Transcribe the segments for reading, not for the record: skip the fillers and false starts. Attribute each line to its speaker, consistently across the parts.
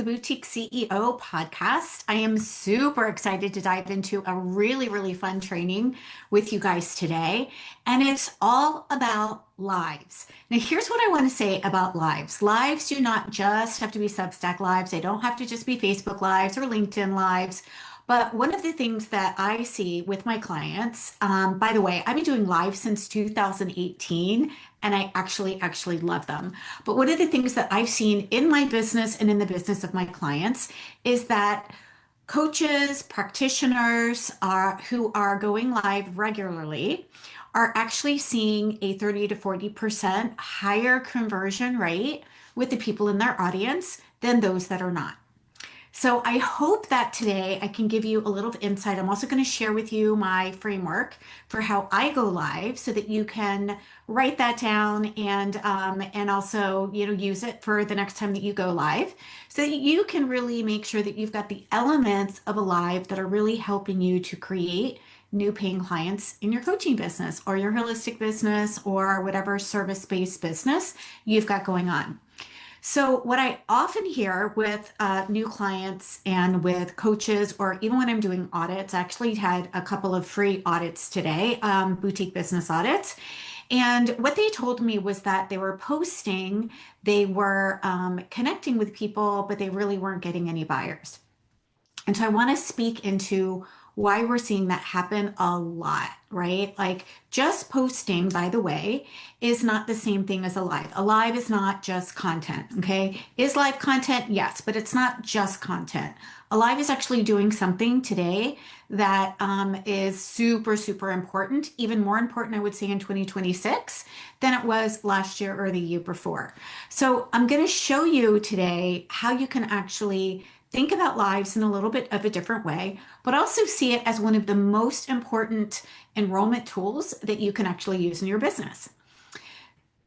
Speaker 1: Boutique CEO podcast. I am super excited to dive into a really fun training with you guys today. And it's all about lives. Now, here's what I want to say about lives. Lives do not just have to be Substack lives. They don't have to just be Facebook lives or LinkedIn lives. But one of the things that I see with my clients, by the way, I've been doing live since 2018, and I actually love them. But one of the things that I've seen in my business and in the business of my clients is that coaches, practitioners who are going live regularly are actually seeing a 30 to 40% higher conversion rate with the people in their audience than those that are not. So I hope that today I can give you a little insight. I'm also going to share with you my framework for how I go live so that you can write that down and also, use it for the next time that you go live so that you can really make sure that you've got the elements of a live that are really helping you to create new paying clients in your coaching business or your holistic business or whatever service-based business you've got going on. So what I often hear with new clients and with coaches, or even when I'm doing audits, I actually had a couple of free audits today, boutique business audits. And what they told me was that they were posting, they were connecting with people, but they really weren't getting any buyers. And so I want to speak into why we're seeing that happen a lot, right? Like just posting, by the way, is not the same thing as a live. A live is not just content, okay? Is live content? Yes, but it's not just content. A live is actually doing something today that is super important, even more important, I would say, in 2026 than it was last year or the year before. So I'm going to show you today how you can actually think about lives in a little bit of a different way, but also see it as one of the most important enrollment tools that you can actually use in your business.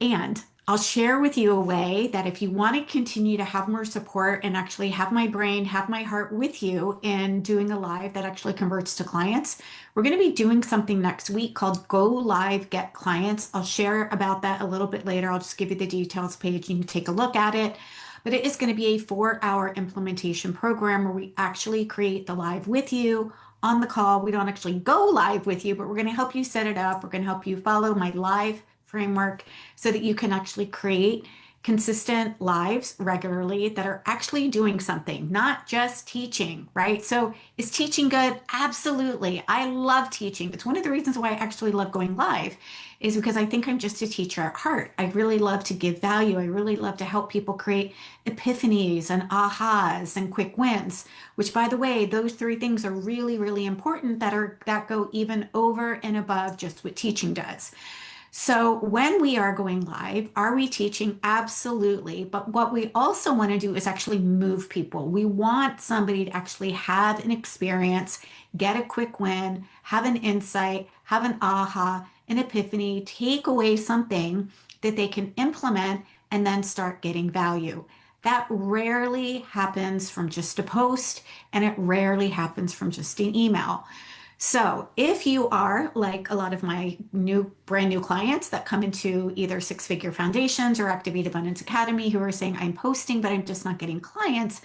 Speaker 1: And I'll share with you a way that if you want to continue to have more support and actually have my brain, have my heart with you in doing a live that actually converts to clients, we're going to be doing something next week called Go Live Get Clients. I'll share about that a little bit later. I'll just give you the details page. You can take a look at it. But it is going to be a 4-hour implementation program where we actually create the live with you on the call. We don't actually go live with you, but we're going to help you set it up. We're going to help you follow my live framework so that you can actually create consistent lives regularly that are actually doing something, not just teaching, right? So is teaching good? Absolutely. I love teaching. It's one of the reasons why I actually love going live is because I think I'm just a teacher at heart. I really love to give value. I really love to help people create epiphanies and ahas and quick wins, which, by the way, those 3 things are really important that go even over and above just what teaching does. So when we are going live, are we teaching? Absolutely. But what we also want to do is actually move people. We want somebody to actually have an experience, get a quick win, have an insight, have an aha, an epiphany, take away something that they can implement and then start getting value. That rarely happens from just a post, and it rarely happens from just an email. So if you are like a lot of my brand new clients that come into either Six Figure Foundations or Activate Abundance Academy who are saying, I'm posting, but I'm just not getting clients,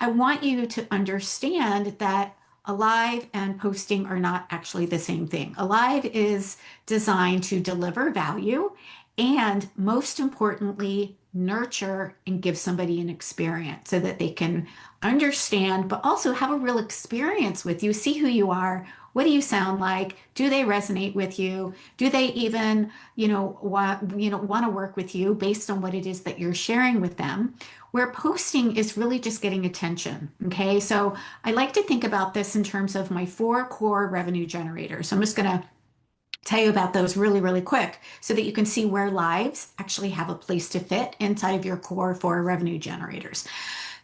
Speaker 1: I want you to understand that a live and posting are not actually the same thing. A live is designed to deliver value and, most importantly, nurture and give somebody an experience so that they can understand, but also have a real experience with you, see who you are. What do you sound like? Do they resonate with you? Do they even, want to work with you based on what it is that you're sharing with them? Where posting is really just getting attention. Okay. So I like to think about this in terms of my 4 core revenue generators. So I'm just going to tell you about those really quick so that you can see where lives actually have a place to fit inside of your core 4 revenue generators.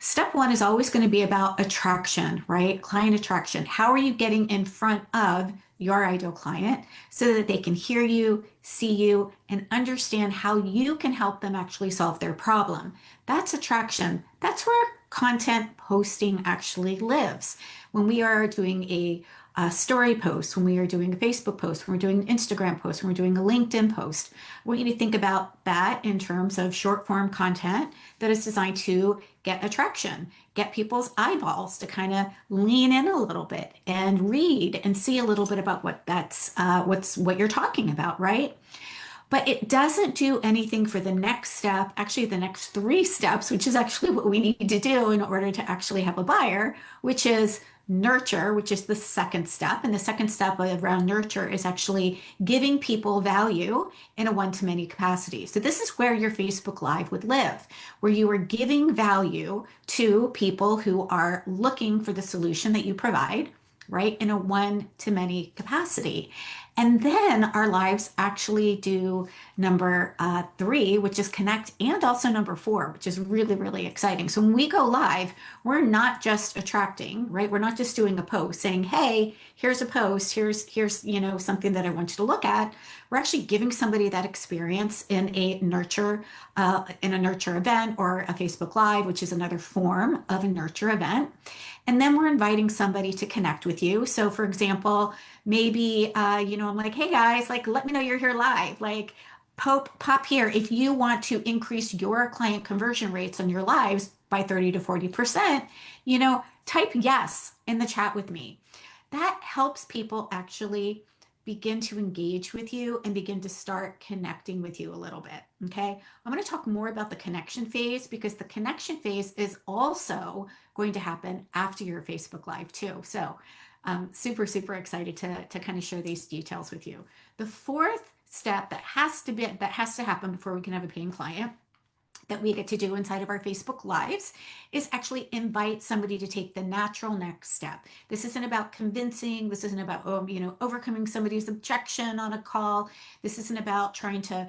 Speaker 1: Step 1 is always going to be about attraction, right? Client attraction. How are you getting in front of your ideal client so that they can hear you, see you, and understand how you can help them actually solve their problem? That's attraction. That's where content posting actually lives. When we are doing a story posts, when we are doing a Facebook post, when we're doing an Instagram post, when we're doing a LinkedIn post. I want you to think about that in terms of short form content that is designed to get attraction, get people's eyeballs to kind of lean in a little bit and read and see a little bit about what you're talking about, right? But it doesn't do anything for the next step, actually, the next three steps, which is actually what we need to do in order to actually have a buyer, which is nurture, which is the second step. And the second step around nurture is actually giving people value in a one to many capacity. So, this is where your Facebook Live would live, where you are giving value to people who are looking for the solution that you provide, right, in a one to many capacity. And then our lives actually do number three, which is connect, and also number four, which is really, really exciting. So when we go live, we're not just attracting, right? We're not just doing a post saying, hey, here's a post, here's something that I want you to look at. We're actually giving somebody that experience in a nurture event or a Facebook Live, which is another form of a nurture event. And then we're inviting somebody to connect with you. So, for example, maybe I'm like, hey guys, like, let me know you're here live. Like, pop here if you want to increase your client conversion rates on your lives by 30 to 40%. Type yes in the chat with me. That helps people actually begin to engage with you and begin to start connecting with you a little bit. Okay. I'm going to talk more about the connection phase because the connection phase is also going to happen after your Facebook Live too. So super, super excited to kind of share these details with you. The fourth step that has to happen before we can have a paying client that we get to do inside of our Facebook Lives is actually invite somebody to take the natural next step. This isn't about convincing. This isn't about, overcoming somebody's objection on a call. This isn't about trying to,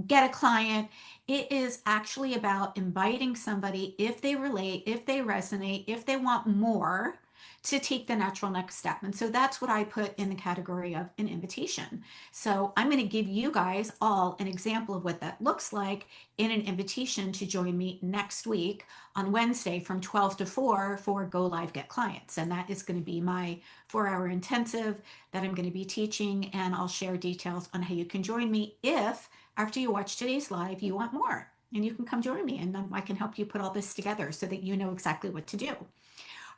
Speaker 1: get a client. It is actually about inviting somebody, if they relate, if they resonate, if they want more, to take the natural next step. And so that's what I put in the category of an invitation. So I'm going to give you guys all an example of what that looks like in an invitation to join me next week on Wednesday from 12 to 4 for Go Live Get Clients. And that is going to be my 4-hour intensive that I'm going to be teaching. And I'll share details on how you can join me if, after you watch today's live, you want more. And you can come join me and I can help you put all this together so that you know exactly what to do.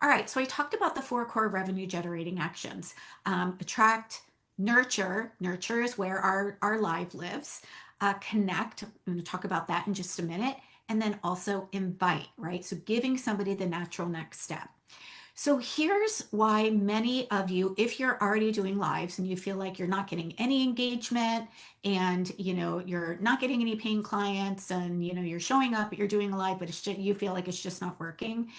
Speaker 1: All right, so I talked about the four core revenue generating actions. Attract, nurture. Nurture is where our live lives. Connect. I'm going to talk about that in just a minute. And then also invite, right? So giving somebody the natural next step. So here's why many of you, if you're already doing lives and you feel like you're not getting any engagement and you're not getting any paying clients and you're showing up, you're doing a live, but you feel like it's just not working.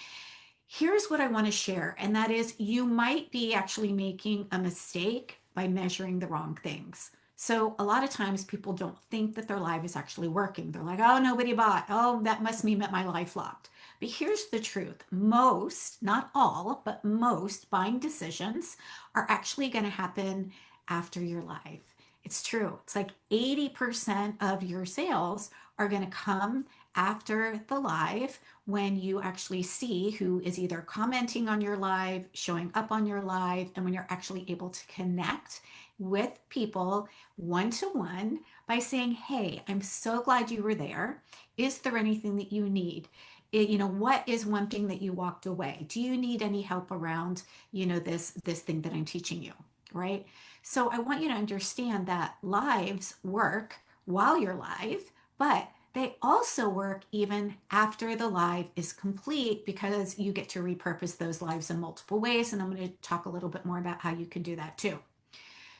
Speaker 1: Here's what I want to share, and that is you might be actually making a mistake by measuring the wrong things. So a lot of times people don't think that their live is actually working. They're like, oh, nobody bought. Oh, that must mean that my live flopped. But here's the truth. Most, not all, but most buying decisions are actually going to happen after your live. It's true. It's like 80% of your sales are going to come after the live when you actually see who is either commenting on your live, showing up on your live, and when you're actually able to connect with people one to one by saying, hey, I'm so glad you were there. Is there anything that you need? What is one thing that you walked away? Do you need any help around, this thing that I'm teaching you, right? So I want you to understand that lives work while you're live, but they also work even after the live is complete because you get to repurpose those lives in multiple ways. And I'm going to talk a little bit more about how you can do that too.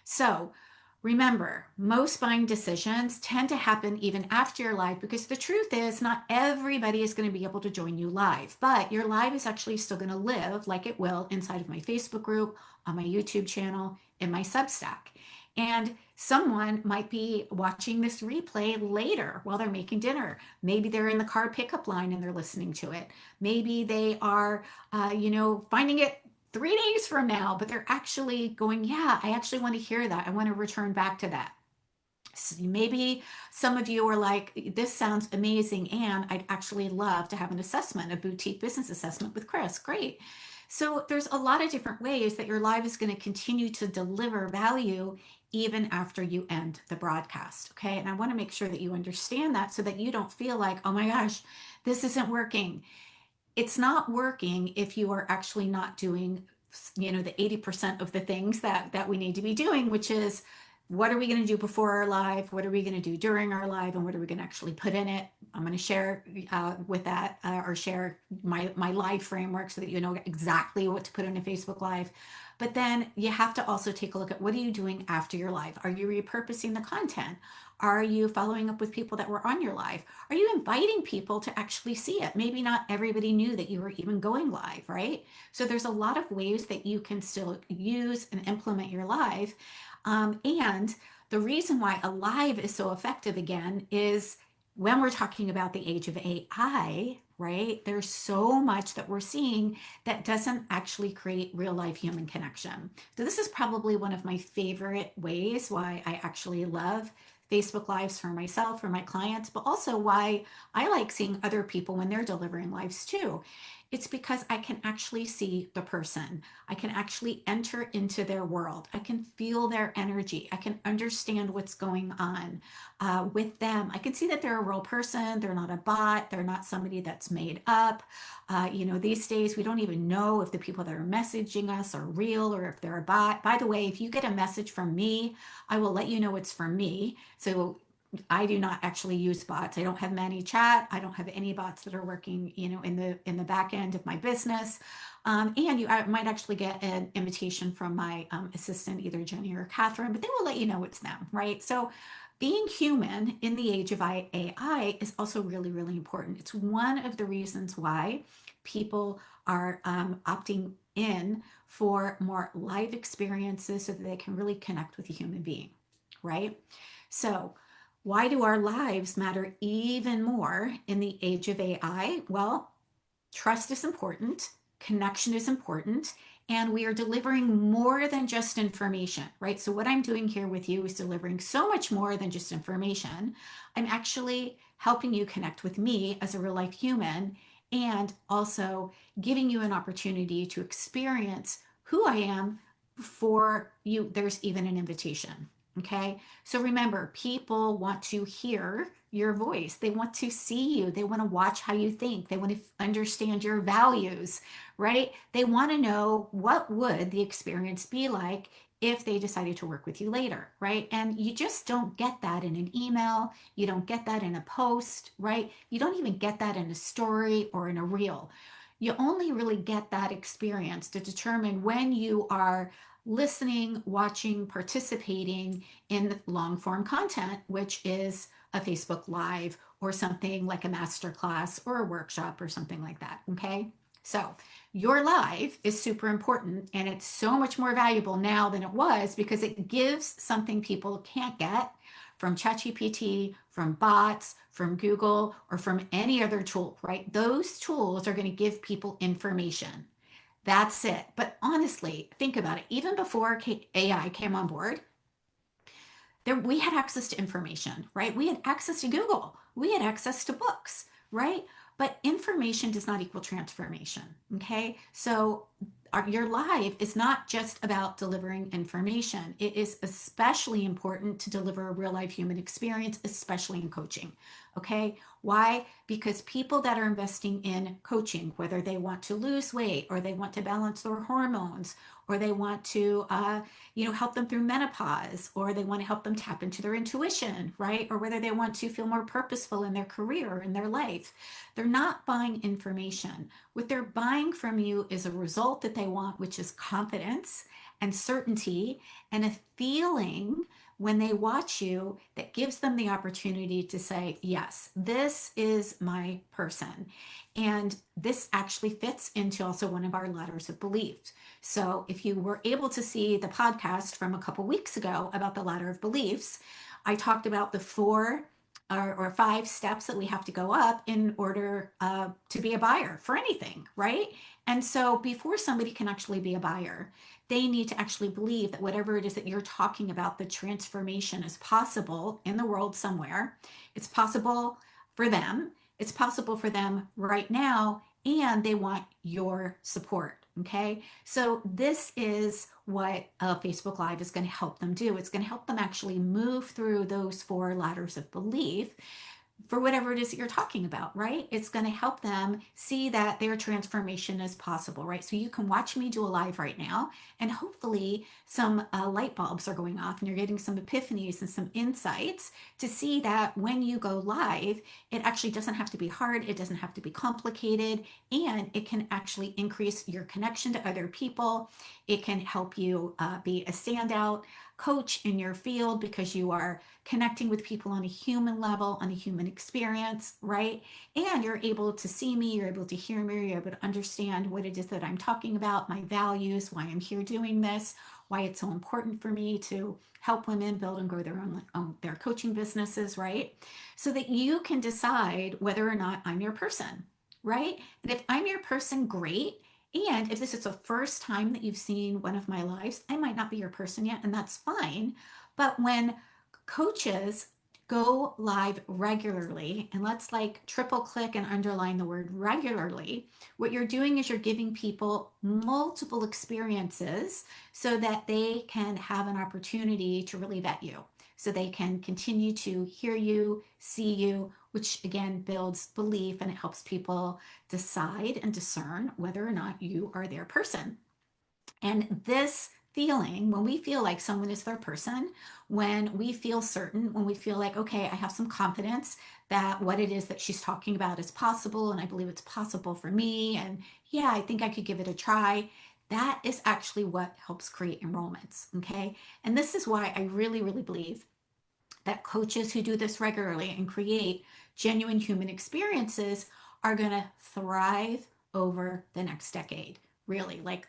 Speaker 1: So remember, most buying decisions tend to happen even after your live because the truth is not everybody is going to be able to join you live, but your live is actually still going to live like it will inside of my Facebook group, on my YouTube channel, in my Substack. And someone might be watching this replay later while they're making dinner. Maybe they're in the car pickup line and they're listening to it. Maybe they are, finding it 3 days from now, but they're actually going, yeah, I actually want to hear that. I want to return back to that. Maybe some of you are like, this sounds amazing, and I'd actually love to have an assessment, a boutique business assessment with Chris. Great. So there's a lot of different ways that your live is going to continue to deliver value even after you end the broadcast. Okay. And I want to make sure that you understand that so that you don't feel like, oh my gosh, this isn't working. It's not working if you are actually not doing, the 80% of the things that we need to be doing, which is, what are we going to do before our live, what are we going to do during our live, and what are we going to actually put in it. I'm going to share with that, or share my live framework so that you know exactly what to put in a Facebook live. But then you have to also take a look at, what are you doing after your live? Are you repurposing the content? Are you following up with people that were on your live? Are you inviting people to actually see it? Maybe not everybody knew that you were even going live, right? So there's a lot of ways that you can still use and implement your live. And the reason why a live is so effective again is, when we're talking about the age of AI, right? There's so much that we're seeing that doesn't actually create real life human connection. So this is probably one of my favorite ways why I actually love Facebook Lives for myself, for my clients, but also why I like seeing other people when they're delivering lives too. It's because I can actually see the person. I can actually enter into their world. I can feel their energy. I can understand what's going on with them. I can see that they're a real person. They're not a bot. They're not somebody that's made up. These days we don't even know if the people that are messaging us are real or if they're a bot. By the way, if you get a message from me, I will let you know it's from me. So I do not actually use bots. I don't have many chat. I don't have any bots that are working, in the back end of my business. And you might actually get an invitation from my assistant, either Jenny or Catherine, but they will let you know it's them, right? So being human in the age of AI is also really, really important. It's one of the reasons why people are opting in for more live experiences so that they can really connect with a human being, right? So, why do our lives matter even more in the age of AI? Well, trust is important, connection is important, and we are delivering more than just information, right? So, what I'm doing here with you is delivering so much more than just information. I'm actually helping you connect with me as a real life human, and also giving you an opportunity to experience who I am before you there's even an invitation. Okay. So remember, people want to hear your voice. They want to see you. They want to watch how you think. They want to understand your values, right? They want to know, what would the experience be like if they decided to work with you later, right? And you just don't get that in an email. You don't get that in a post, right? You don't even get that in a story or in a reel. You only really get that experience to determine when you are listening, watching, participating in long form content, which is a Facebook Live or something like a masterclass or a workshop or something like that. Okay. So your live is super important, and it's so much more valuable now than it was because it gives something people can't get from ChatGPT, from bots, from Google, or from any other tool, right? Those tools are going to give people information. That's it. But honestly, think about it. Even before AI came on board, we had access to information, right? We had access to Google. We had access to books, right? But information does not equal transformation. Okay. So your live is not just about delivering information. It is especially important to deliver a real life human experience, especially in coaching. Okay. Why? Because people that are investing in coaching, whether they want to lose weight or they want to balance their hormones or they want to, help them through menopause, or they want to help them tap into their intuition, right? Or whether they want to feel more purposeful in their career or in their life. They're not buying information. What they're buying from you is a result that they want, which is confidence and certainty and a feeling when they watch you that gives them the opportunity to say, yes, this is my person. And this actually fits into also one of our ladders of beliefs. So if you were able to see the podcast from a couple weeks ago about the ladder of beliefs, I talked about the four or 5 steps that we have to go up in order to be a buyer for anything, right? And so before somebody can actually be a buyer, they need to actually believe that whatever it is that you're talking about, the transformation is possible in the world somewhere. It's possible for them. It's possible for them right now, and they want your support. Okay. So this is what Facebook Live is going to help them do. It's going to help them actually move through those 4 ladders of belief for whatever it is that you're talking about, right? It's going to help them see that their transformation is possible, right? So you can watch me do a live right now, and hopefully some light bulbs are going off and you're getting some epiphanies and some insights to see that when you go live, it actually doesn't have to be hard, it doesn't have to be complicated, and it can actually increase your connection to other people. It can help you be a standout coach in your field because you are connecting with people on a human level, on a human experience, right? And you're able to see me, you're able to hear me, you're able to understand what it is that I'm talking about, my values, why I'm here doing this, why it's so important for me to help women build and grow their coaching businesses, right? So that you can decide whether or not I'm your person, right? And if I'm your person, great. And if this is the first time that you've seen one of my lives, I might not be your person yet, and that's fine. But when coaches go live regularly, and let's like triple click and underline the word regularly, what you're doing is you're giving people multiple experiences so that they can have an opportunity to really vet you, so they can continue to hear you, see you, which again builds belief and it helps people decide and discern whether or not you are their person. And this feeling, when we feel like someone is their person, when we feel certain, when we feel like, okay, I have some confidence that what it is that she's talking about is possible, and I believe it's possible for me, and yeah, I think I could give it a try. That is actually what helps create enrollments. Okay. And this is why I really, really believe that coaches who do this regularly and create genuine human experiences are going to thrive over the next decade. Really, like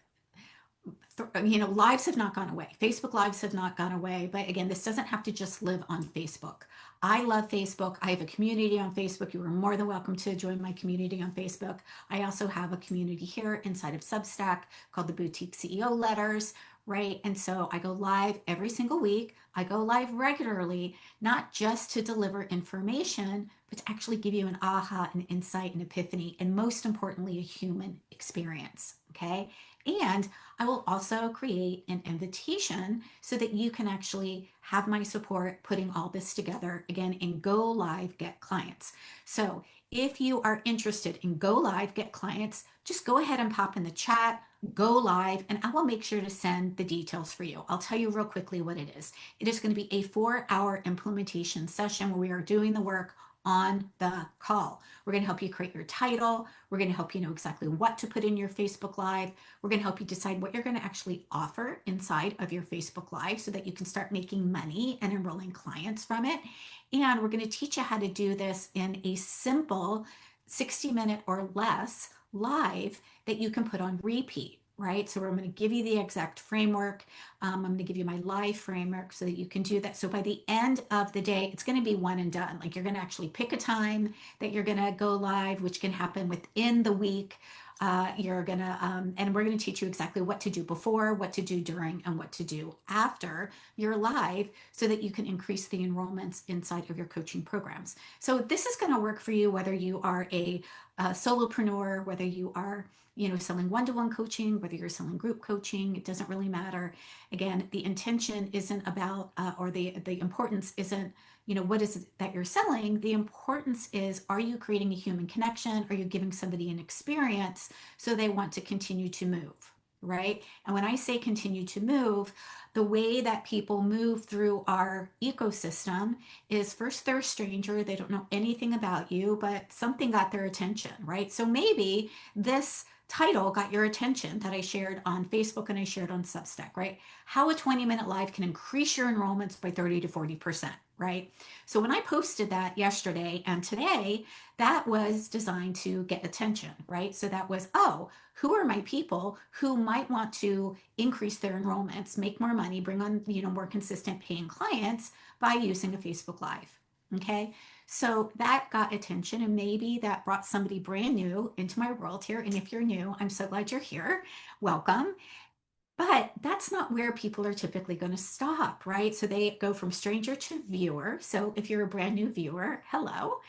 Speaker 1: lives have not gone away. Facebook lives have not gone away. But again, this doesn't have to just live on Facebook. I love Facebook. I have a community on Facebook. You are more than welcome to join my community on Facebook. I also have a community here inside of Substack called the Boutique CEO Letters, right? And so I go live every single week. I go live regularly, not just to deliver information, but to actually give you an aha, an insight, an epiphany, and most importantly, a human experience. Okay. And I will also create an invitation so that you can actually have my support putting all this together again and go live, get clients. So if you are interested in go live, get clients, just go ahead and pop in the chat, go live, and I will make sure to send the details for you. I'll tell you real quickly what it is. It is going to be a 4-hour implementation session where we are doing the work on the call. We're going to help you create your title. We're going to help you know exactly what to put in your Facebook Live. We're going to help you decide what you're going to actually offer inside of your Facebook Live so that you can start making money and enrolling clients from it. And we're going to teach you how to do this in a simple 60-minute or less live that you can put on repeat, right? So I'm going to give you the exact framework. I'm going to give you my live framework so that you can do that. So by the end of the day, it's going to be one and done. Like you're going to actually pick a time that you're going to go live, which can happen within the week. You're gonna, and we're gonna teach you exactly what to do before, what to do during, and what to do after you're live so that you can increase the enrollments inside of your coaching programs. So this is gonna work for you whether you are a solopreneur, whether you are selling one-to-one coaching, whether you're selling group coaching, it doesn't really matter. Again, the intention isn't about, or the importance isn't what is it that you're selling. The importance is, are you creating a human connection? Are you giving somebody an experience so they want to continue to move, right? And when I say continue to move, the way that people move through our ecosystem is first they're a stranger, they don't know anything about you, but something got their attention, right? So maybe this title got your attention that I shared on Facebook and I shared on Substack, right? How a 20-minute live can increase your enrollments by 30 to 40%, right? So when I posted that yesterday and today, that was designed to get attention, right? So that was, oh, who are my people who might want to increase their enrollments, make more money, bring on, more consistent paying clients by using a Facebook Live, Okay. So that got attention, and maybe that brought somebody brand new into my world here. And if you're new, I'm so glad you're here. Welcome. But that's not where people are typically going to stop, right? So they go from stranger to viewer. So if you're a brand new viewer, hello.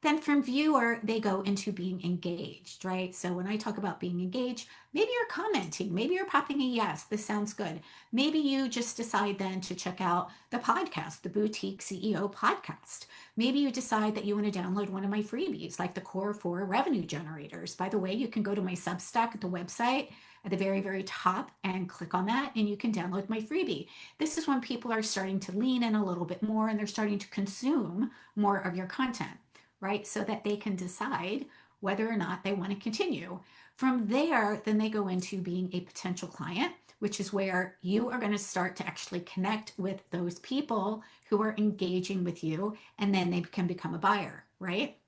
Speaker 1: Then from viewer, they go into being engaged, right? So when I talk about being engaged, maybe you're commenting, maybe you're popping a yes, this sounds good. Maybe you just decide then to check out the podcast, the Boutique CEO podcast. Maybe you decide that you want to download one of my freebies, like the Core 4 Revenue Generators. By the way, you can go to my Substack at the website at the very, very top and click on that, and you can download my freebie. This is when people are starting to lean in a little bit more and they're starting to consume more of your content, right? So that they can decide whether or not they want to continue. From there, then they go into being a potential client, which is where you are going to start to actually connect with those people who are engaging with you, and then they can become a buyer, right?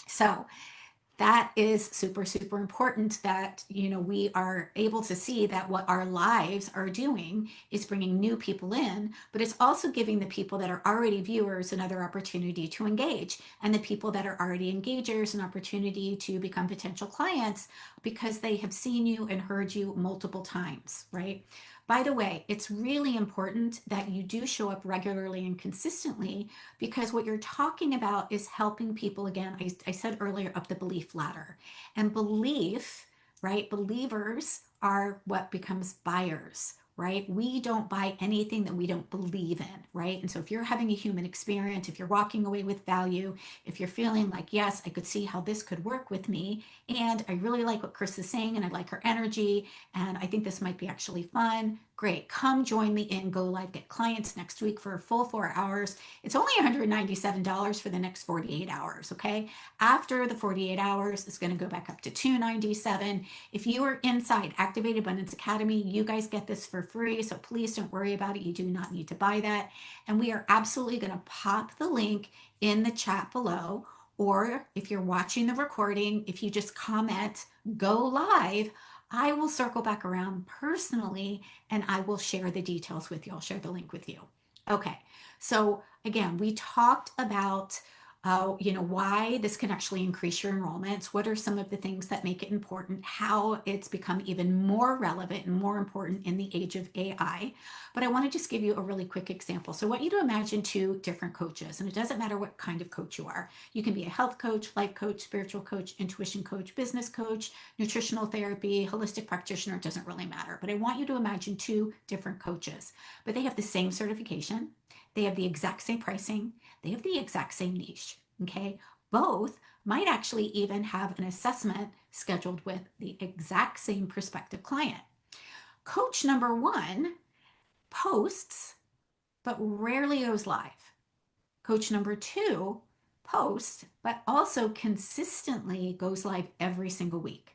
Speaker 1: So that is super, super important that we are able to see that what our lives are doing is bringing new people in, but it's also giving the people that are already viewers another opportunity to engage, and the people that are already engagers an opportunity to become potential clients because they have seen you and heard you multiple times, right? By the way, it's really important that you do show up regularly and consistently, because what you're talking about is helping people. Again, I said earlier, up the belief ladder. And belief, right? Believers are what becomes buyers, right? We don't buy anything that we don't believe in, right? And so if you're having a human experience, if you're walking away with value, if you're feeling like, yes, I could see how this could work with me, and I really like what Chris is saying, and I like her energy, and I think this might be actually fun, great. Come join me in Go Live Get Clients next week for a full 4 hours. It's only $197 for the next 48 hours, okay? After the 48 hours, it's going to go back up to $297. If you are inside Activate Abundance Academy, you guys get this for free, so please don't worry about it. You do not need to buy that. And we are absolutely going to pop the link in the chat below, or if you're watching the recording, if you just comment Go Live, I will circle back around personally and I will share the details with you. I'll share the link with you. Okay, so again, we talked about why this can actually increase your enrollments. What are some of the things that make it important? How it's become even more relevant and more important in the age of AI. But I want to just give you a really quick example. So I want you to imagine two different coaches, and it doesn't matter what kind of coach you are. You can be a health coach, life coach, spiritual coach, intuition coach, business coach, nutritional therapy, holistic practitioner. It doesn't really matter. But I want you to imagine two different coaches, but they have the same certification. They have the exact same pricing. They have the exact same niche. Okay. Both might actually even have an assessment scheduled with the exact same prospective client. Coach number one posts, but rarely goes live. Coach number two posts, but also consistently goes live every single week.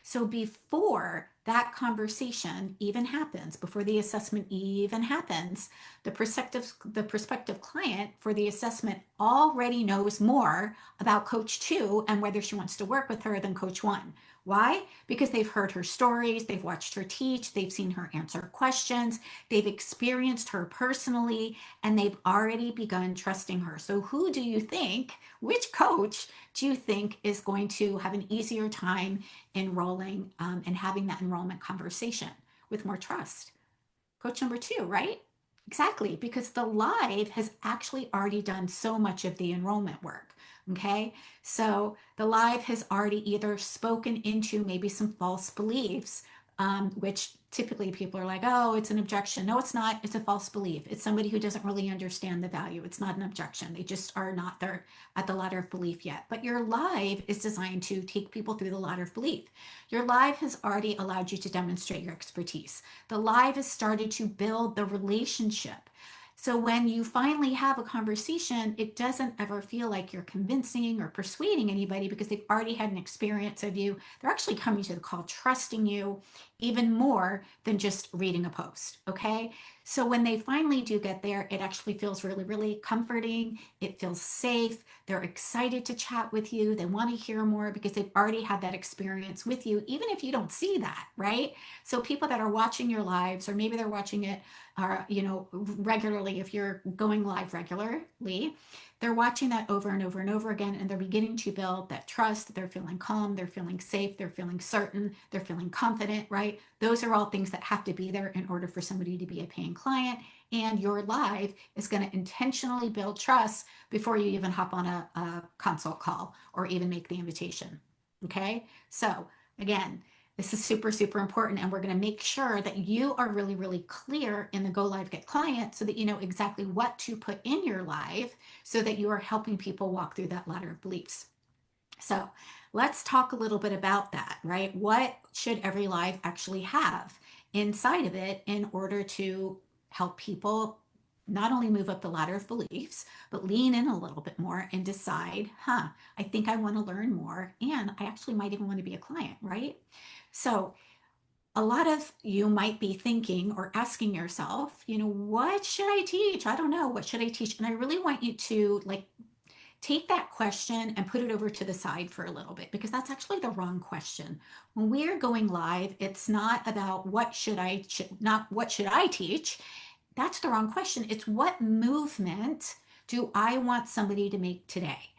Speaker 1: So before that conversation even happens, before the assessment even happens, the prospective client for the assessment already knows more about coach two and whether she wants to work with her than coach one. Why? Because they've heard her stories, they've watched her teach, they've seen her answer questions, they've experienced her personally, and they've already begun trusting her. So who do you think, which coach do you think is going to have an easier time enrolling and having that enrollment conversation with more trust? Coach number two, right? Exactly, because the live has actually already done so much of the enrollment work. Okay, so the live has already either spoken into maybe some false beliefs, which typically people are like, oh, it's an objection. No, it's not. It's a false belief. It's somebody who doesn't really understand the value. It's not an objection. They just are not there at the ladder of belief yet. But your live is designed to take people through the ladder of belief. Your live has already allowed you to demonstrate your expertise. The live has started to build the relationship. So when you finally have a conversation, it doesn't ever feel like you're convincing or persuading anybody, because they've already had an experience of you. They're actually coming to the call trusting you even more than just reading a post. Okay. So when they finally do get there, it actually feels really, really comforting. It feels safe. They're excited to chat with you. They want to hear more because they've already had that experience with you, even if you don't see that, right? So people that are watching your lives, or maybe they're watching it regularly regularly, if you're going live regularly, they're watching that over and over and over again, and they're beginning to build that trust. They're feeling calm, they're feeling safe, they're feeling certain, they're feeling confident, right? Those are all things that have to be there in order for somebody to be a paying client. And your live is going to intentionally build trust before you even hop on a consult call or even make the invitation. Okay. So, again, this is super, super important. And we're going to make sure that you are really, really clear in the Go Live Get Client so that you know exactly what to put in your live so that you are helping people walk through that ladder of beliefs. So let's talk a little bit about that, right? What should every live actually have inside of it in order to help people not only move up the ladder of beliefs, but lean in a little bit more and decide, I think I want to learn more and I actually might even want to be a client, right? So a lot of you might be thinking or asking yourself, what should I teach? I don't know. What should I teach? And I really want you to take that question and put it over to the side for a little bit because that's actually the wrong question. When we are going live, it's not about not what should I teach. That's the wrong question. It's what movement do I want somebody to make today?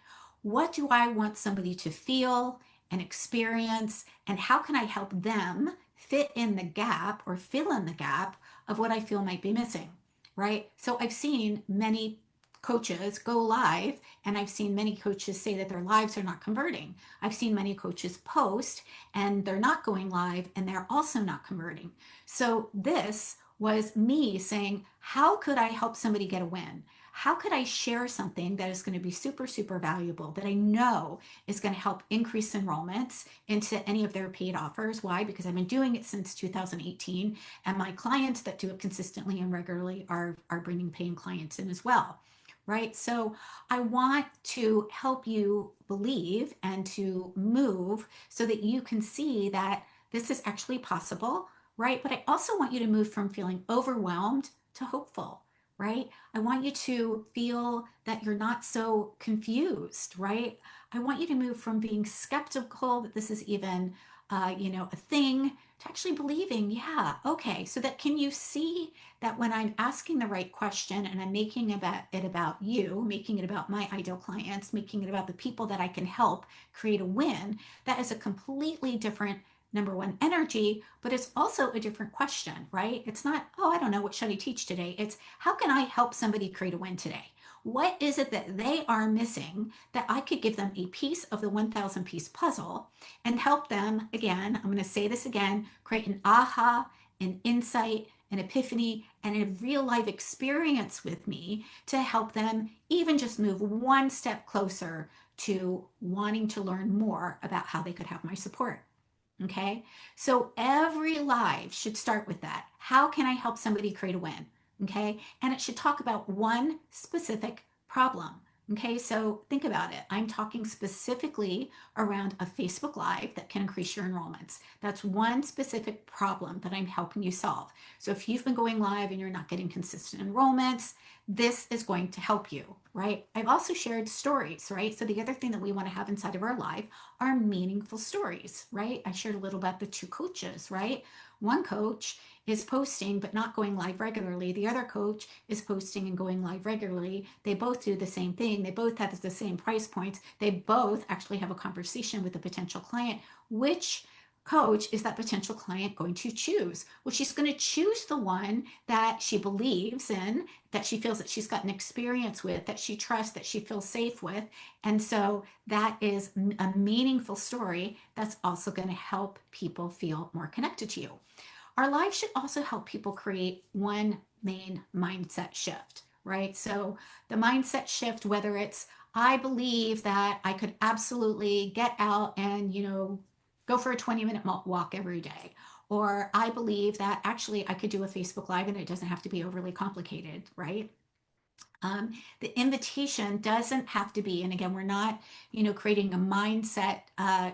Speaker 1: What do I want somebody to feel and experience? And how can I help them fit in the gap or fill in the gap of what I feel might be missing? Right. So I've seen many coaches go live, and I've seen many coaches say that their lives are not converting. I've seen many coaches post and they're not going live and they're also not converting. So this was me saying, how could I help somebody get a win? How could I share something that is going to be super, super valuable that I know is going to help increase enrollments into any of their paid offers? Why? Because I've been doing it since 2018, and my clients that do it consistently and regularly are bringing paying clients in as well. Right. So I want to help you believe and to move so that you can see that this is actually possible, right? But I also want you to move from feeling overwhelmed to hopeful, right? I want you to feel that you're not so confused, right? I want you to move from being skeptical that this is even, a thing to actually believing, yeah, okay. So that can you see that when I'm asking the right question and I'm making it about you, making it about my ideal clients, making it about the people that I can help create a win, that is a completely different number one energy, but it's also a different question, right? It's not, oh, I don't know, what should I teach today? It's how can I help somebody create a win today? What is it that they are missing that I could give them a piece of the 1,000 piece puzzle and help them, again, I'm going to say this again, create an aha, an insight, an epiphany, and a real life experience with me to help them even just move one step closer to wanting to learn more about how they could have my support. Okay. So every live should start with that. How can I help somebody create a win? Okay. And it should talk about one specific problem. Okay. So think about it. I'm talking specifically around a Facebook Live that can increase your enrollments. That's one specific problem that I'm helping you solve. So if you've been going live and you're not getting consistent enrollments, this is going to help you, right? I've also shared stories, right? So the other thing that we want to have inside of our live are meaningful stories, right? I shared a little about the two coaches, right? One coach is posting but not going live regularly. The other coach is posting and going live regularly. They both do the same thing. They both have the same price points. They both actually have a conversation with a potential client. Which coach is that potential client going to choose? Well, she's going to choose the one that she believes in, that she feels that she's got an experience with, that she trusts, that she feels safe with. And so that is a meaningful story that's also going to help people feel more connected to you. Our lives should also help people create one main mindset shift, right? So the mindset shift, whether it's I believe that I could absolutely get out and, go for a 20-minute walk every day. Or I believe that actually I could do a Facebook Live and it doesn't have to be overly complicated, right? The invitation doesn't have to be, and again, we're not, creating a mindset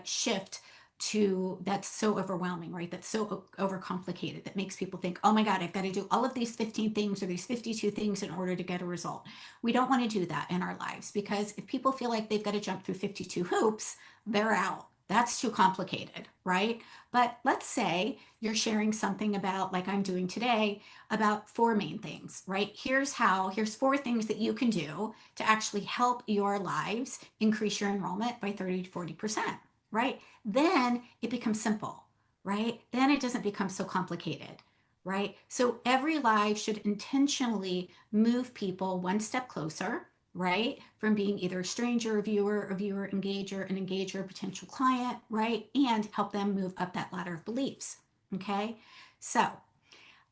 Speaker 1: shift to that's so overwhelming, right? That's so overcomplicated that makes people think, oh my God, I've got to do all of these 15 things or these 52 things in order to get a result. We don't want to do that in our lives because if people feel like they've got to jump through 52 hoops, they're out. That's too complicated, right? But let's say you're sharing something about, like I'm doing today, about four main things, right? Here's four things that you can do to actually help your lives increase your enrollment by 30 to 40%, right? Then it becomes simple, right? Then it doesn't become so complicated, right? So every live should intentionally move people one step closer, right? From being either a stranger, a viewer, engager, an engager, potential client, right? And help them move up that ladder of beliefs. Okay. So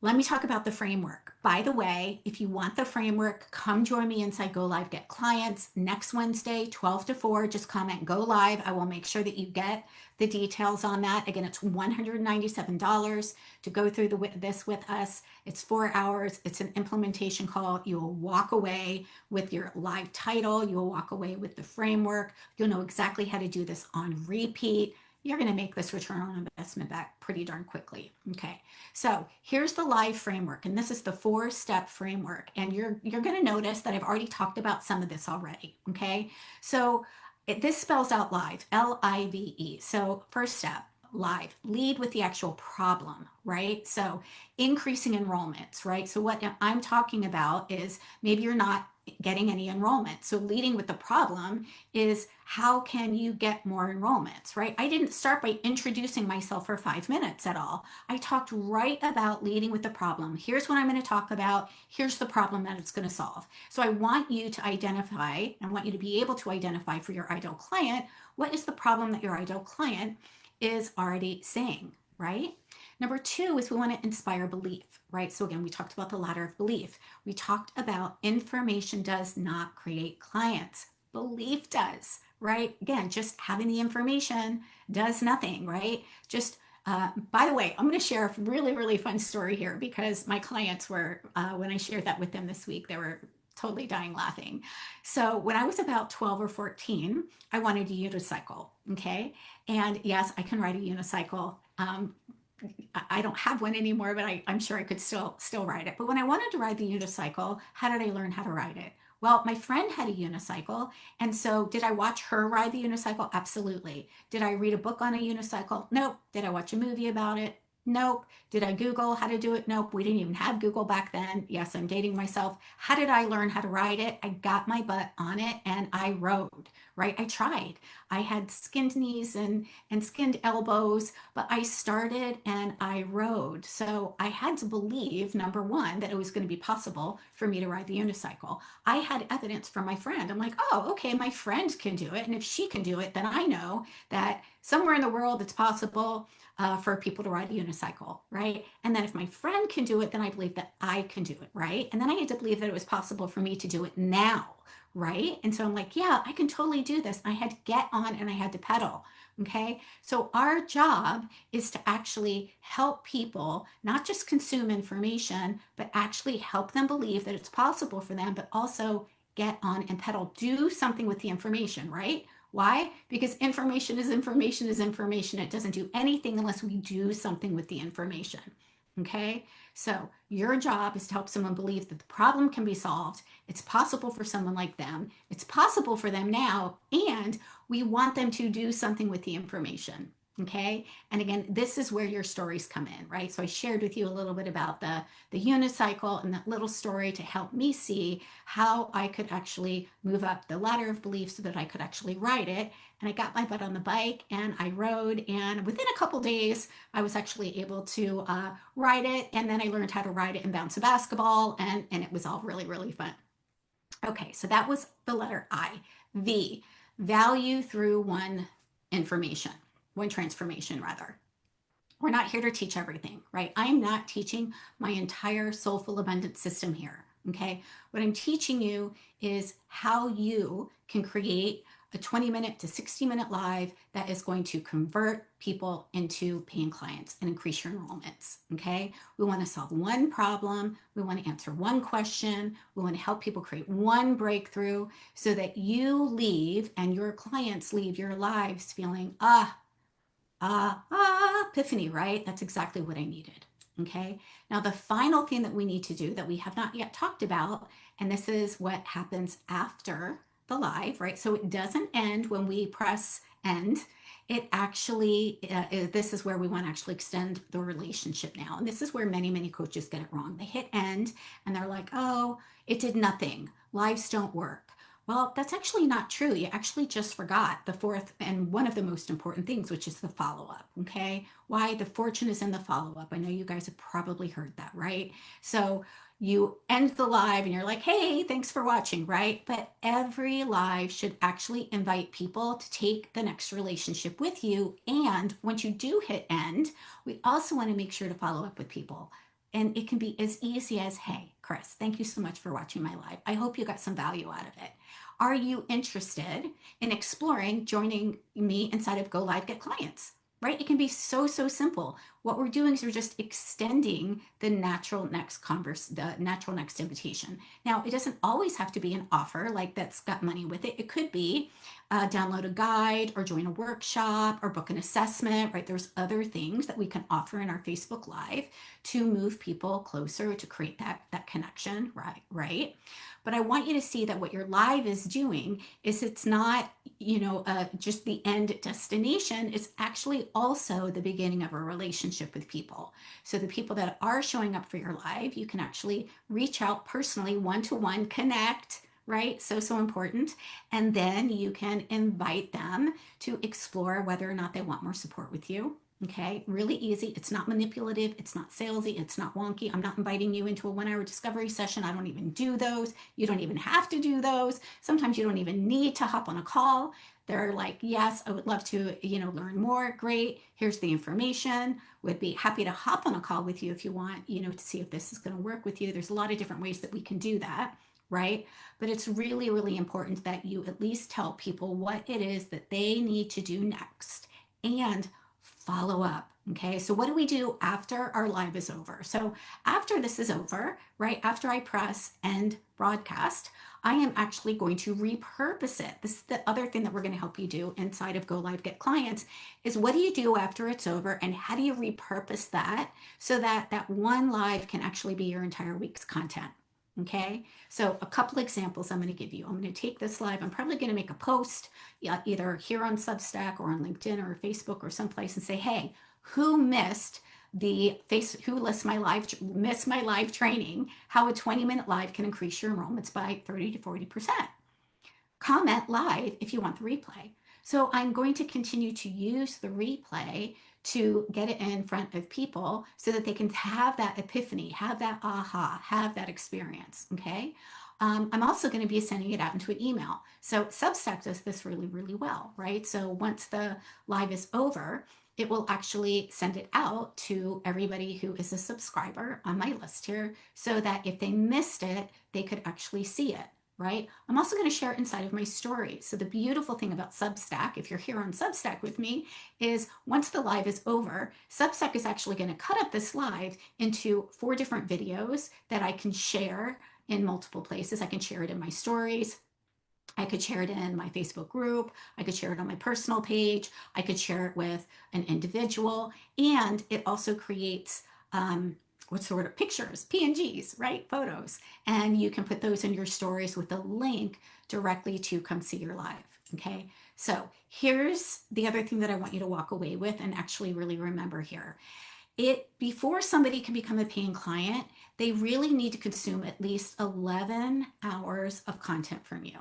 Speaker 1: let me talk about the framework. By the way, if you want the framework, come join me inside Go Live Get Clients next Wednesday, 12 to 4. Just comment Go Live. I will make sure that you get the details on that. Again, it's $197 to go through this with us. It's 4 hours. It's an implementation call. You will walk away with your live title. You will walk away with the framework. You'll know exactly how to do this on repeat. You're going to make this return on investment back pretty darn quickly. Okay. So here's the live framework, and this is the four-step framework. And you're going to notice that I've already talked about some of this already. Okay, so this spells out live, Live. So first step, live, lead with the actual problem, right? So increasing enrollments, right? So what I'm talking about is maybe you're not getting any enrollment. So leading with the problem is how can you get more enrollments, right? I didn't start by introducing myself for 5 minutes at all. I talked right about leading with the problem. Here's what I'm going to talk about. Here's the problem that it's going to solve. So I want you to identify, I want you to be able to identify for your ideal client, what is the problem that your ideal client is already saying, right? Number two is we want to inspire belief, right? So again, we talked about the ladder of belief. We talked about information does not create clients. Belief does, right? Again, just having the information does nothing, right? Just by the way, I'm going to share a really, really fun story here because my clients were, when I shared that with them this week, they were totally dying laughing. So when I was about 12 or 14, I wanted a unicycle. Okay. And yes, I can ride a unicycle. I don't have one anymore, but I'm sure I could still ride it. But when I wanted to ride the unicycle, how did I learn how to ride it? Well, my friend had a unicycle. And so did I watch her ride the unicycle? Absolutely. Did I read a book on a unicycle? Nope. Did I watch a movie about it? Nope. Did I Google how to do it? Nope. We didn't even have Google back then. Yes, I'm dating myself. How did I learn how to ride it? I got my butt on it and I rode, right? I tried. I had skinned knees and skinned elbows, but I started and I rode. So I had to believe, number one, that it was going to be possible for me to ride the unicycle. I had evidence from my friend. I'm like, oh, okay, my friend can do it. And if she can do it, then I know that somewhere in the world it's possible for people to ride a unicycle, right? And then if my friend can do it, then I believe that I can do it, right? And then I had to believe that it was possible for me to do it now, right? And so I'm like, yeah, I can totally do this. I had to get on and I had to pedal. Okay. So our job is to actually help people not just consume information, but actually help them believe that it's possible for them, but also get on and pedal, do something with the information, right? Why? Because information is information is information. It doesn't do anything unless we do something with the information. Okay. So your job is to help someone believe that the problem can be solved. It's possible for someone like them. It's possible for them now. And we want them to do something with the information. Okay. And again, this is where your stories come in, right? So I shared with you a little bit about the unicycle and that little story to help me see how I could actually move up the ladder of belief so that I could actually ride it. And I got my butt on the bike and I rode. And within a couple days, I was actually able to ride it. And then I learned how to ride it and bounce a basketball. And it was all really, really fun. Okay, so that was the letter I. V, value through one transformation rather. We're not here to teach everything, right? I am not teaching my entire soulful abundance system here. Okay. What I'm teaching you is how you can create a 20-minute to 60-minute live that is going to convert people into paying clients and increase your enrollments. Okay. We want to solve one problem. We want to answer one question. We want to help people create one breakthrough so that you leave and your clients leave your lives feeling, epiphany, right? That's exactly what I needed. Okay. Now, the final thing that we need to do that we have not yet talked about, and this is what happens after the live, right? So it doesn't end when we press end. It actually, this is where we want to actually extend the relationship now. And this is where many, many coaches get it wrong. They hit end and they're like, oh, it did nothing. Lives don't work. Well, that's actually not true. You actually just forgot the fourth and one of the most important things, which is the follow up. Okay. Why? The fortune is in the follow up. I know you guys have probably heard that, right? So you end the live and you're like, hey, thanks for watching, right? But every live should actually invite people to take the next relationship with you. And once you do hit end, we also want to make sure to follow up with people. And it can be as easy as, hey, Chris, thank you so much for watching my live. I hope you got some value out of it. Are you interested in exploring joining me inside of Go Live Get Clients? Right? It can be so, so simple. What we're doing is we're just extending the natural next invitation. Now, it doesn't always have to be an offer like that's got money with it. It could be download a guide or join a workshop or book an assessment, right? There's other things that we can offer in our Facebook Live to move people closer to create that connection, right? Right. But I want you to see that what your live is doing is it's not, just the end destination. It's actually also the beginning of a relationship with people. So the people that are showing up for your live, you can actually reach out personally, one to one, connect, right? So, so important. And then you can invite them to explore whether or not they want more support with you. Okay, really easy. It's not manipulative. It's not salesy. It's not wonky. I'm not inviting you into a 1 hour discovery session. I don't even do those. You don't even have to do those. Sometimes you don't even need to hop on a call. They're like, yes, I would love to, learn more. Great. Here's the information. Would be happy to hop on a call with you if you want, to see if this is going to work with you. There's a lot of different ways that we can do that, right? But it's really, really important that you at least tell people what it is that they need to do next and follow up. Okay, so what do we do after our live is over? So after this is over, right, after I press end broadcast, I am actually going to repurpose it. This is the other thing that we're going to help you do inside of Go Live Get Clients is what do you do after it's over and how do you repurpose that so that that one live can actually be your entire week's content? Okay, so a couple examples I'm going to give you. I'm going to take this live. I'm probably going to make a post, yeah, either here on Substack or on LinkedIn or Facebook or someplace and say, hey, who missed missed my live training, how a 20-minute live can increase your enrollments by 30 to 40%. Comment live if you want the replay. So I'm going to continue to use the replay to get it in front of people so that they can have that epiphany, have that aha, have that experience. Okay. I'm also going to be sending it out into an email. So Substack does this really, really well, right? So once the live is over, it will actually send it out to everybody who is a subscriber on my list here so that if they missed it, they could actually see it, right? I'm also going to share it inside of my story. So the beautiful thing about Substack, if you're here on Substack with me, is once the live is over, Substack is actually going to cut up this live into 4 different videos that I can share in multiple places. I can share it in my stories. I could share it in my Facebook group. I could share it on my personal page. I could share it with an individual. And it also creates what sort of pictures, PNGs, right? Photos. And you can put those in your stories with a link directly to come see your live. Okay. So here's the other thing that I want you to walk away with and actually really remember here. Before somebody can become a paying client, they really need to consume at least 11 hours of content from you.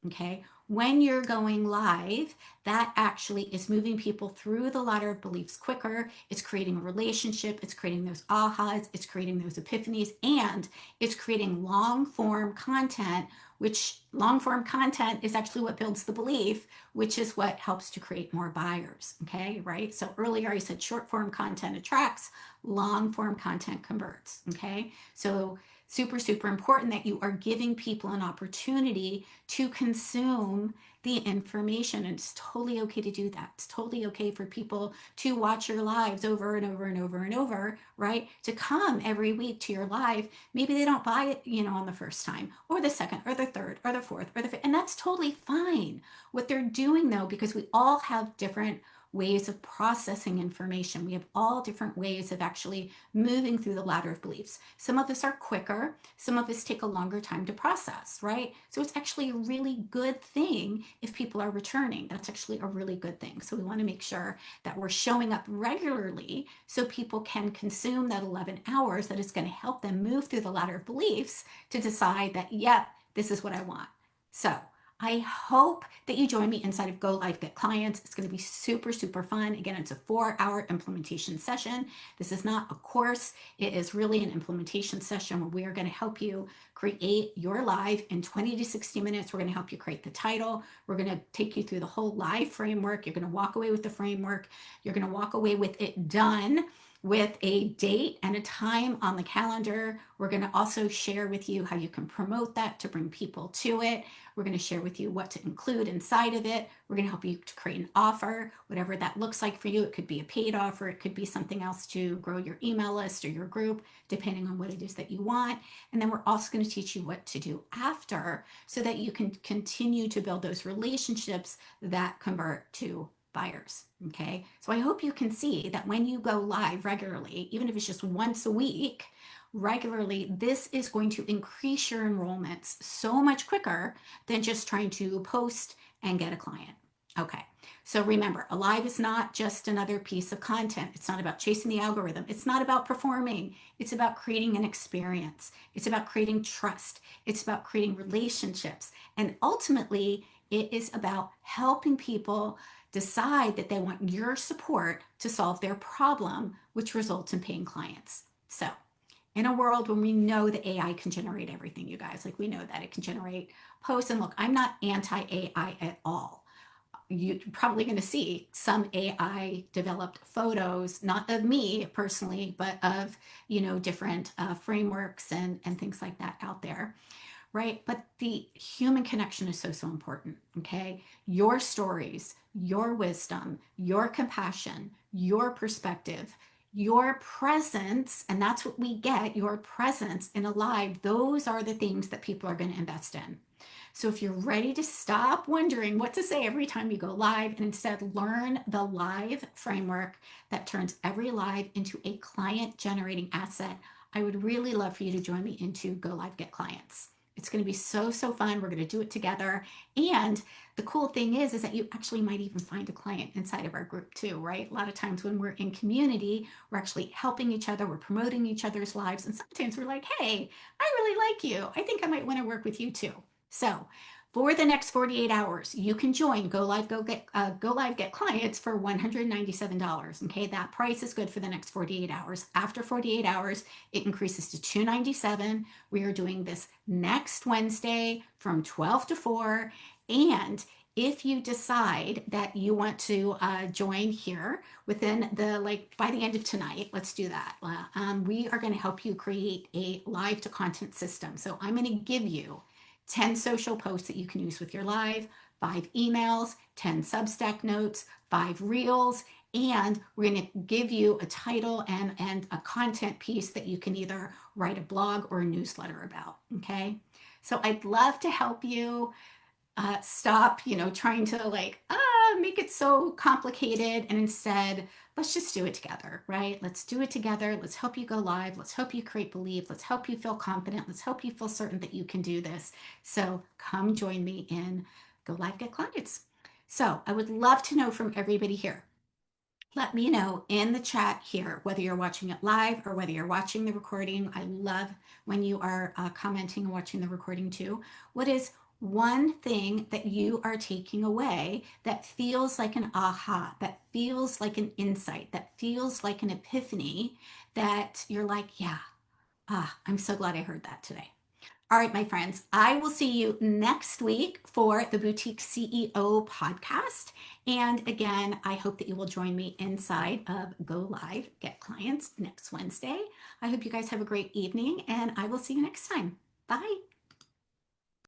Speaker 1: Okay. When you're going live, that actually is moving people through the ladder of beliefs quicker. It's creating a relationship. It's creating those ahas. It's creating those epiphanies. And it's creating long form content, which long form content is actually what builds the belief, which is what helps to create more buyers. Okay. Right. So earlier I said short form content attracts, long form content converts. Okay. So super, super important that you are giving people an opportunity to consume the information. And it's totally okay to do that. It's totally okay for people to watch your lives over and over and over and over, right? To come every week to your live. Maybe they don't buy it, on the first time or the second or the third or the fourth or the fifth. And that's totally fine. What they're doing though, because we all have different ways of processing information. We have all different ways of actually moving through the ladder of beliefs. Some of us are quicker, some of us take a longer time to process, right? So it's actually a really good thing if people are returning. That's actually a really good thing. So we want to make sure that we're showing up regularly so people can consume that 11 hours that is going to help them move through the ladder of beliefs to decide that, yep, this is what I want. So I hope that you join me inside of Go Live Get Clients. It's going to be super, super fun. Again, it's a 4-hour implementation session. This is not a course. It is really an implementation session where we are going to help you create your live in 20 to 60 minutes. We're going to help you create the title. We're going to take you through the whole live framework. You're going to walk away with the framework. You're going to walk away with it done with a date and a time on the calendar. We're going to also share with you how you can promote that to bring people to it. We're going to share with you what to include inside of it. We're going to help you to create an offer, whatever that looks like for you. It could be a paid offer. It could be something else to grow your email list or your group, depending on what it is that you want. And then we're also going to teach you what to do after so that you can continue to build those relationships that convert to buyers. Okay. So I hope you can see that when you go live regularly, even if it's just once a week, regularly, this is going to increase your enrollments so much quicker than just trying to post and get a client. Okay. So remember, a live is not just another piece of content. It's not about chasing the algorithm. It's not about performing. It's about creating an experience. It's about creating trust. It's about creating relationships. And ultimately, it is about helping people decide that they want your support to solve their problem, which results in paying clients. So, in a world when we know that AI can generate everything, you guys, like we know that it can generate posts. And look, I'm not anti AI at all. You're probably going to see some AI developed photos, not of me personally, but of, different frameworks and things like that out there, right? But the human connection is so, so important. Okay. Your stories, your wisdom, your compassion, your perspective, your presence, and that's what we get, your presence in a live. Those are the things that people are going to invest in. So if you're ready to stop wondering what to say every time you go live and instead learn the live framework that turns every live into a client generating asset, I would really love for you to join me into Go Live Get Clients. It's going to be so, so fun. We're going to do it together. And the cool thing is that you actually might even find a client inside of our group too, right? A lot of times when we're in community, we're actually helping each other. We're promoting each other's lives. And sometimes we're like, hey, I really like you. I think I might want to work with you too. So for the next 48 hours, you can join Go Live Get Clients for $197. Okay, that price is good for the next 48 hours. After 48 hours, it increases to $297. We are doing this next Wednesday from 12 to 4. And if you decide that you want to join here within by the end of tonight, let's do that. We are going to help you create a live to content system. So I'm going to give you 10 social posts that you can use with your live, 5 emails, 10 Substack notes, 5 reels, and we're going to give you a title and a content piece that you can either write a blog or a newsletter about. Okay. So I'd love to help you stop, trying to make it so complicated and instead let's just do it together, right? Let's do it together. Let's help you go live. Let's help you create belief. Let's help you feel confident. Let's help you feel certain that you can do this. So come join me in Go Live Get Clients. So I would love to know from everybody here. Let me know in the chat here whether you're watching it live or whether you're watching the recording. I love when you are commenting and watching the recording too. What is one thing that you are taking away that feels like an aha, that feels like an insight, that feels like an epiphany, that you're like, yeah, I'm so glad I heard that today. All right, my friends, I will see you next week for the Boutique CEO podcast. And again, I hope that you will join me inside of Go Live Get Clients next Wednesday. I hope you guys have a great evening and I will see you next time. Bye.